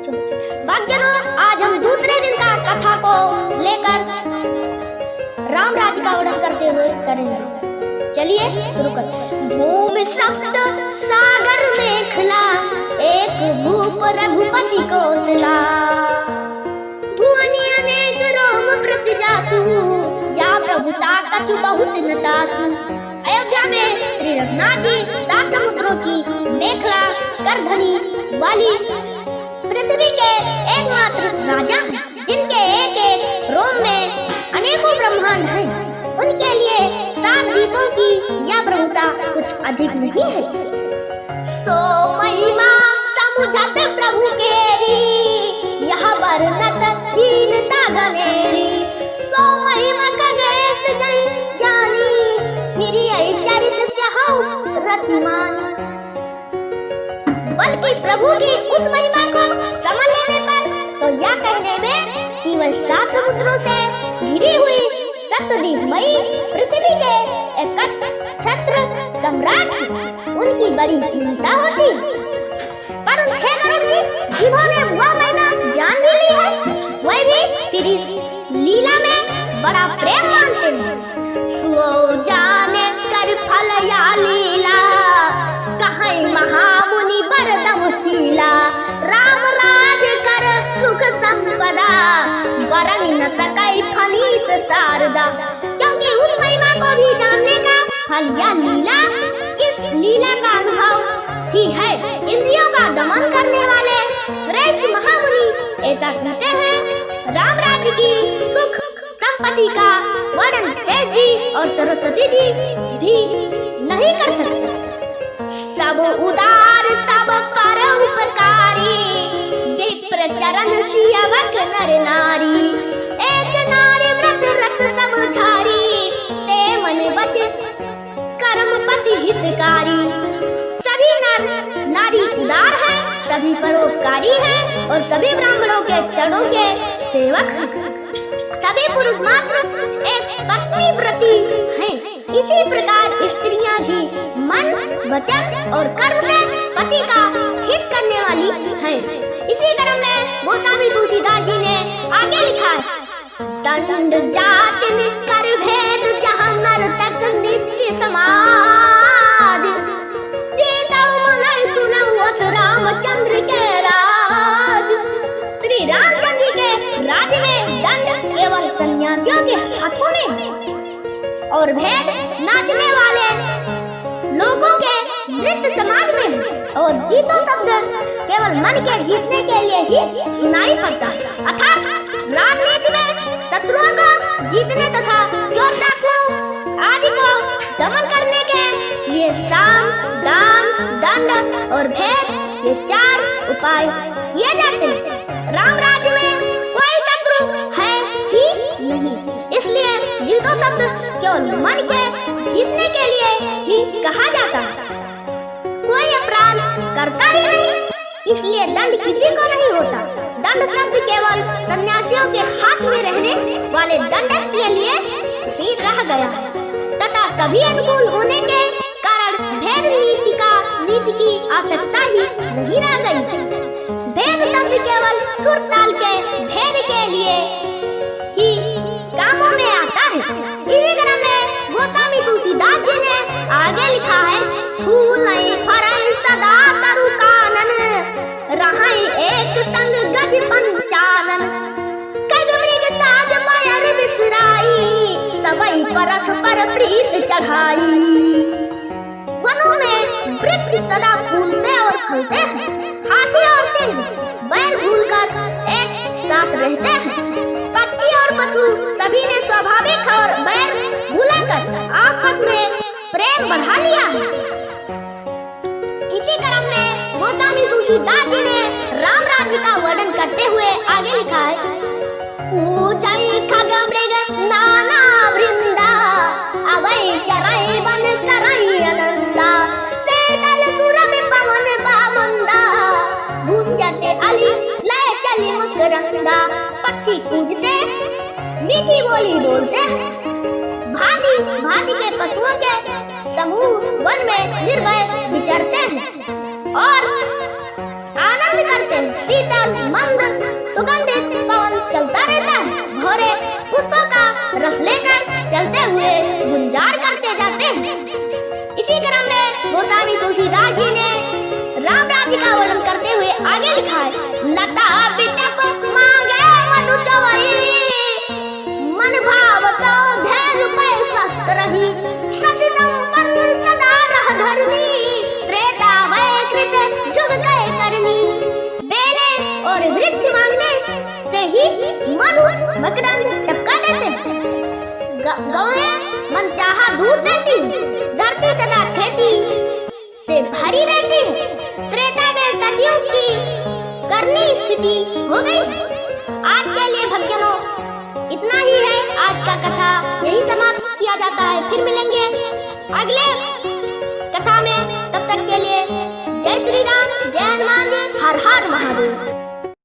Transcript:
भक्तजनों, आज हम दूसरे दिन का कथा को लेकर राम राज्य का वर्णन करते हुए करेंगे। चलिए शुरू करते। भूमि सप्त सागर में खिला, एक भूप रघुपति को चला। भुवनि अनेक रोम प्रति जासु, या प्रभुता कछु बहुत न तासु। अयोध्या में श्री रघुनाथ जी 7 समुद्रों की मेखला करधनी वाली पृथ्वी के एकमात्र राजा हैं, जिनके एक एक रोम में अनेकों ब्रह्मांड हैं। उनके लिए 7 द्वीपों की यह प्रभुता कुछ अधिक नहीं है। सो महिमा समुझत प्रभु केरी, यह वर्णत हीनता गनेरी। सो महिमा खगेश जय जानी, मेरी ऐ चरित त्यहु रतिमानी। बल्कि प्रभु की उस महिमा को समझ लेने पर तो यह कहने में कि वह 7 समुद्रों से घिरी हुई सप्तद्वीपमयी पृथ्वी के एक क्षत्र सम्राट उनकी बड़ी कीमता होती। परंतु हे गरुड़ जी, जिन्होंने वह महिमा जान भी ली है, वह भी फिर इस लीला में बड़ा प्रेम मानते हैं। सो जाने कर फल या लीला, कहीं महामुनि बरदमशीला। राम राज कर सुख संपदा, वरन न सकै फनीस शारदा। क्योंकि उस महिमा को भी जानने का फल या लीला, इस लीला का अनुभव ही है। इंद्रियों का दमन करने वाले श्रेष्ठ महामुनि ऐसा कहते हैं। राम राज्य की सुख संपत्ति का वर्णन शेष जी और सरस्वती जी भी नहीं कर सकते। सब उदार सब पर उपकारी, विप्र चरण सियवक नर नारी। एक नारी व्रत रस सब झारी, ते मन बच कर्म पति हितकारी। सभी नर नारी उदार हैं, सभी परोपकारी हैं और सभी ब्राह्मणों के चरणों के सेवक हैं। सभी पुरुष मात्र एक पत्नी व्रती हैं। इसी प्रकार स्त्रियां भी मन, वचन और कर्म से पति का हित करने वाली हैं। इसी क्रम में गोस्वामी तुलसीदास जी ने आगे लिखा है। दंड जातिन कर भेद, जहाँ नर तक नित्य समाज। सीताऊ मनई सुनऊ अस रामचंद्र के राज। श्री रामचंद्र जी के राज्य में दंड केवल सन्यासियों के हाथों में, और भेद नाचने वाले लोगों के नृत्य समाज में। और जीतो शब्द केवल मन के जीतने के लिए ही सुनाई पड़ता है। अर्थात राजनीति में शत्रुओं को जीतने तथा चोर डाकुओं आदि को दमन करने के लिए साम, दाम, दंड और भेद, ये 4 उपाय किए जाते हैं। राम राज्य में कोई शत्रु है ही नहीं, इसलिए जीतो शब्द केवल मन के जीतने के लिए ही कहा जाता है। कोई अपराध करता ही नहीं, इसलिए दंड किसी को नहीं होता। दंड शब्द केवल सन्यासियों के हाथ में रहने वाले दंडक के लिए ही रह गया तथा सभी अनुकूल होने के कारण भेद नीति की आवश्यकता ही नहीं रह गई। भेद शब्द केवल सुर ताल के भेद के लिए ही कामों में आता है। इसी क्रम में गोस्वामी तुलसीदास जी ने आगे लिखा है। फूलई फरई सदा तरु कानन, रहई एक संग गज पंचानन। कग मृग साज मायर बिसराई, सबई परस पर प्रीत चढ़ाई। वनों में वृक्ष सदा फूलते और फलते हैं। हाथी और सिंह बैर भूलकर एक साथ रहते हैं। पक्षी और पशु सभी ने स्वाभाविक और बैर भूलकर आपस में प्रेम बढ़ा लिया है। इसी क्रम में गोस्वामी तुलसीदास जी ने राम राज्य का वर्णन करते हुए आगे लिखा है। ऊंचाई खग मृग नाना वृंदा, अवै चराई वन चराई आनंदा। शीतल सुरभ पवन बामंदा, गूंजते अली लय चली मकरंदा। पक्षी कूंजते मीठी बोली बोलते हैं। भांति भांति के पशुओं के समूह वन में निर्भय विचरते हैं और आनंद करते हैं। शीतल मन गौएं मनचाहा दूध देती, धरती सदा खेती से भरी रहती। त्रेता में सतयुग की करनी स्थिति हो गई। आज के लिए भक्तजनों इतना ही है। आज का कथा यही समाप्त किया जाता है। फिर मिलेंगे अगले कथा में। तब तक के लिए जय श्री राम, जय हनुमान जी, हर हर महादेव।